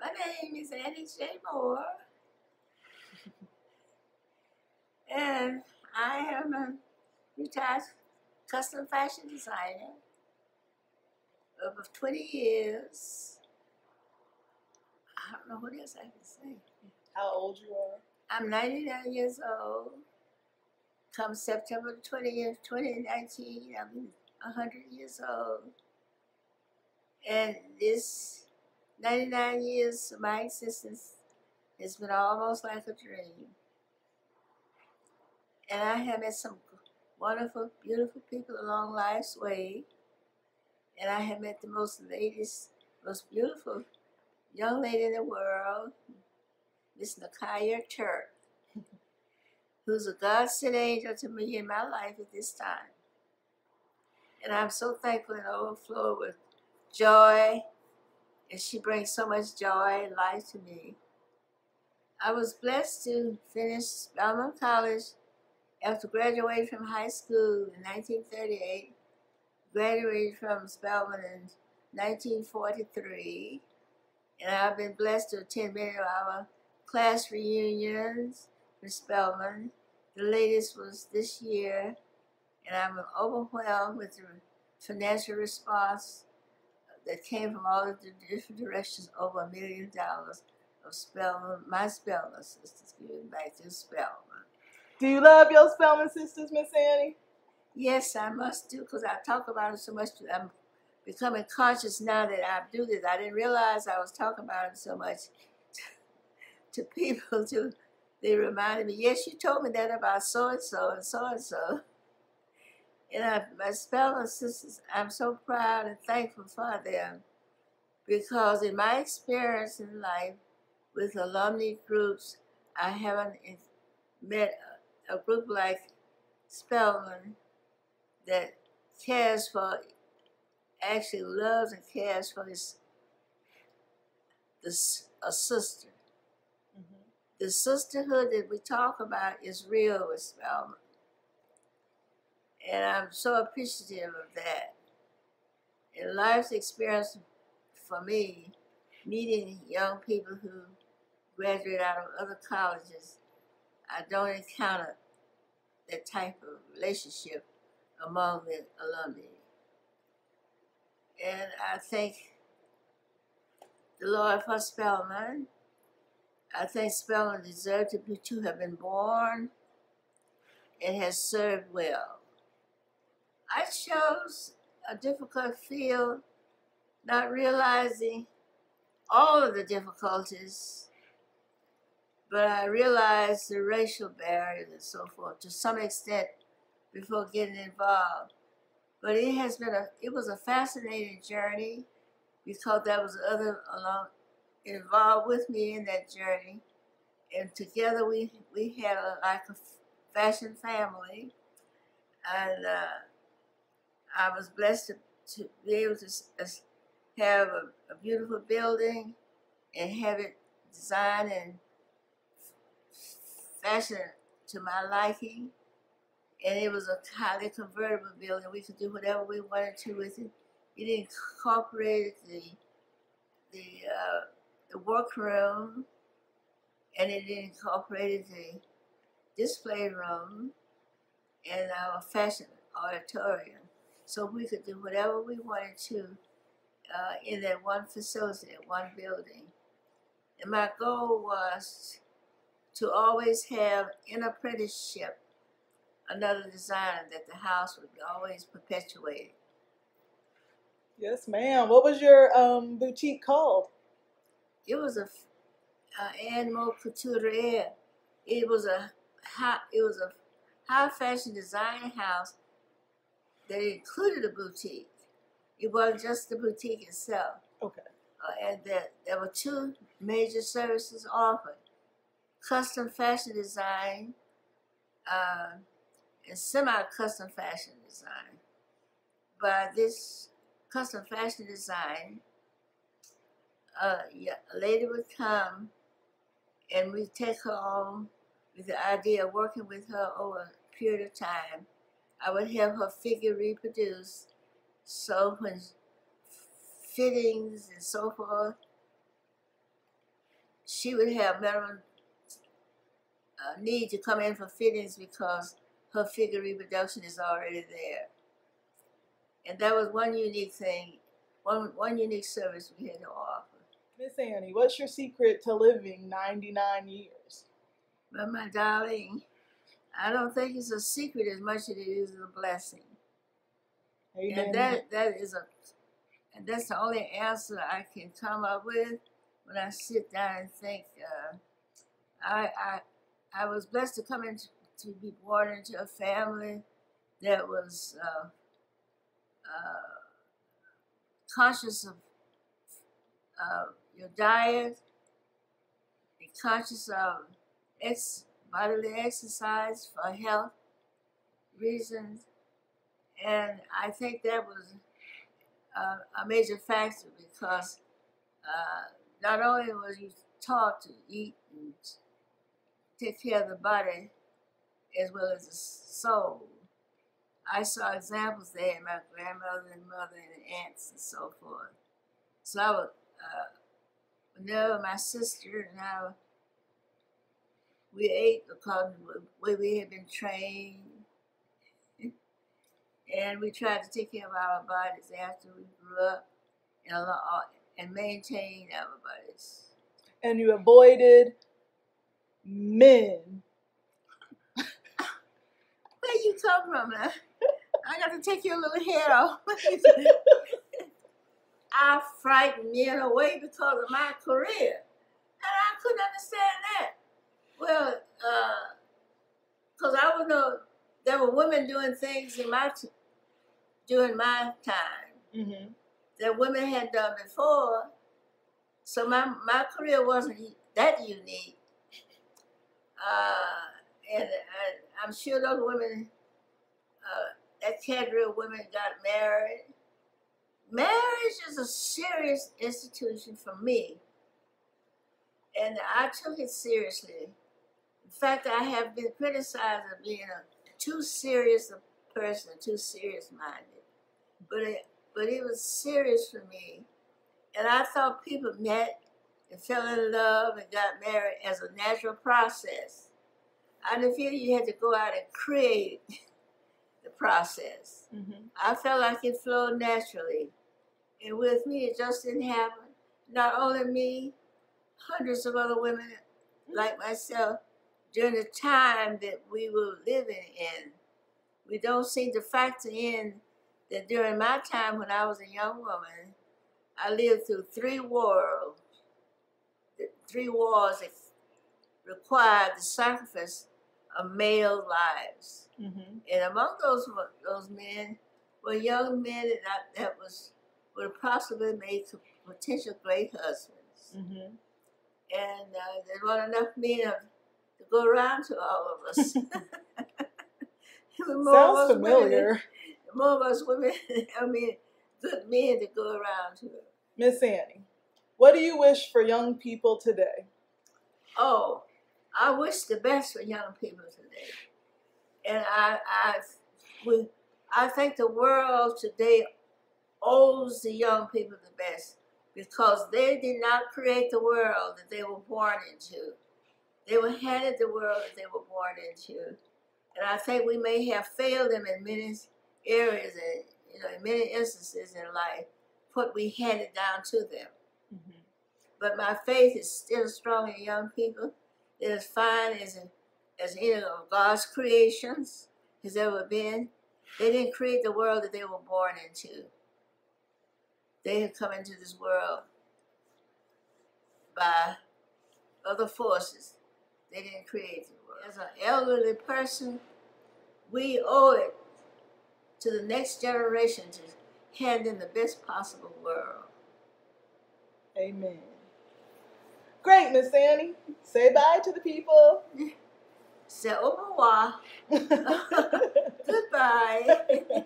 My name is Annie J. Moore, and I am a retired custom fashion designer of 20 years. I don't know what else I can say. How old you are? I'm 99 years old. Come September 20th, 2019, I'll be 100 years old. And this 99 years of my existence has been almost like a dream. And I have met some wonderful, beautiful people along life's way. And I have met the most beautiful young lady in the world, Miss Nakaya Turk, who's a God-sent angel to me in my life at this time. And I'm so thankful and overflow with joy, and she brings so much joy and life to me. I was blessed to finish Spelman College after graduating from high school in 1938, graduated from Spelman in 1943, and I've been blessed to attend many of our class reunions for Spelman. The latest was this year, and I'm overwhelmed with the financial response that came from all of the different directions, over $1 million of Spelman, my Spelman sisters giving back to Spelman. Do you love your Spelman sisters, Miss Annie? Yes, I must do, because I talk about it so much. I'm becoming conscious now that I do this. I didn't realize I was talking about it so much to people. They reminded me, yes, you told me that about so-and-so and so-and-so. And my Spelman sisters, I'm so proud and thankful for them, because in my experience in life with alumni groups, I haven't met a group like Spelman that cares for, actually loves and cares for a sister. Mm-hmm. The sisterhood that we talk about is real with Spelman. And I'm so appreciative of that. And life's experience for me, meeting young people who graduate out of other colleges, I don't encounter that type of relationship among the alumni. And I thank the Lord for Spelman. I think Spelman deserved to have been born and has served well. I chose a difficult field, not realizing all of the difficulties, but I realized the racial barriers and so forth to some extent before getting involved. But it was a fascinating journey, because there was other involved with me in that journey, and together we had like a fashion family, and I was blessed to be able to have a beautiful building and have it designed and fashioned to my liking. And it was a highly convertible building. We could do whatever we wanted to with it. It incorporated the workroom, and it incorporated the display room and our fashion auditorium. So we could do whatever we wanted to in that one facility, one building. And my goal was to always have in apprenticeship another designer that the house would always perpetuate. Yes, ma'am. What was your boutique called? It was a animal couturier. It was a high fashion design house that included a boutique. It wasn't just the boutique itself. Okay. And there were two major services offered: custom fashion design and semi-custom fashion design. By this custom fashion design, a lady would come and we'd take her on with the idea of working with her over a period of time. I would have her figure reproduced, so when fittings and so forth, she would have minimum need to come in for fittings because her figure reproduction is already there. And that was one unique thing, one unique service we had to offer. Miss Annie, what's your secret to living 99 years? But my darling, I don't think it's a secret as much as it is a blessing. Amen. And that's the only answer I can come up with when I sit down and think. I was blessed to come into to be born into a family that was conscious of your diet, be conscious of bodily exercise for health reasons, and I think that was a major factor because not only was you taught to eat and take care of the body as well as the soul, I saw examples there in my grandmother and mother and aunts and so forth. So I would, whenever my sister and I, we ate according to the way we had been trained, and we tried to take care of our bodies after we grew up and maintain our bodies. And you avoided men. Where you come from, man? I got to take your little head off. I frightened men away because of my career. And I couldn't understand that. Well, because I would know there were women doing things during my time that women had done before. So my career wasn't that unique. And I'm sure those women, that cadre of women got married. Marriage is a serious institution for me, and I took it seriously. In fact, I have been criticized of being too serious a person, too serious-minded. But it was serious for me, and I thought people met and fell in love and got married as a natural process. I didn't feel you had to go out and create the process. I felt like it flowed naturally. And with me, it just didn't happen. Not only me, hundreds of other women like myself during the time that we were living in. We don't seem to factor in that during my time when I was a young woman, I lived through 3 wars. The 3 wars that required the sacrifice of male lives. And among those men were young men that would have possibly made potential great husbands. And there weren't enough men to go around to all of us. Sounds familiar. More of us women, good men to go around to. Miss Annie, what do you wish for young people today? Oh, I wish the best for young people today. And I think the world today owes the young people the best because they did not create the world that they were born into. They were handed the world that they were born into. And I think we may have failed them in many areas and in many instances in life, what we handed down to them. But my faith is still strong in young people. They're as fine as any of God's creations has ever been. They didn't create the world that they were born into. They have come into this world by other forces. They didn't create the world. As an elderly person, we owe it to the next generation to hand in the best possible world. Amen. Great, Miss Annie. Say bye to the people. Say au revoir. Goodbye.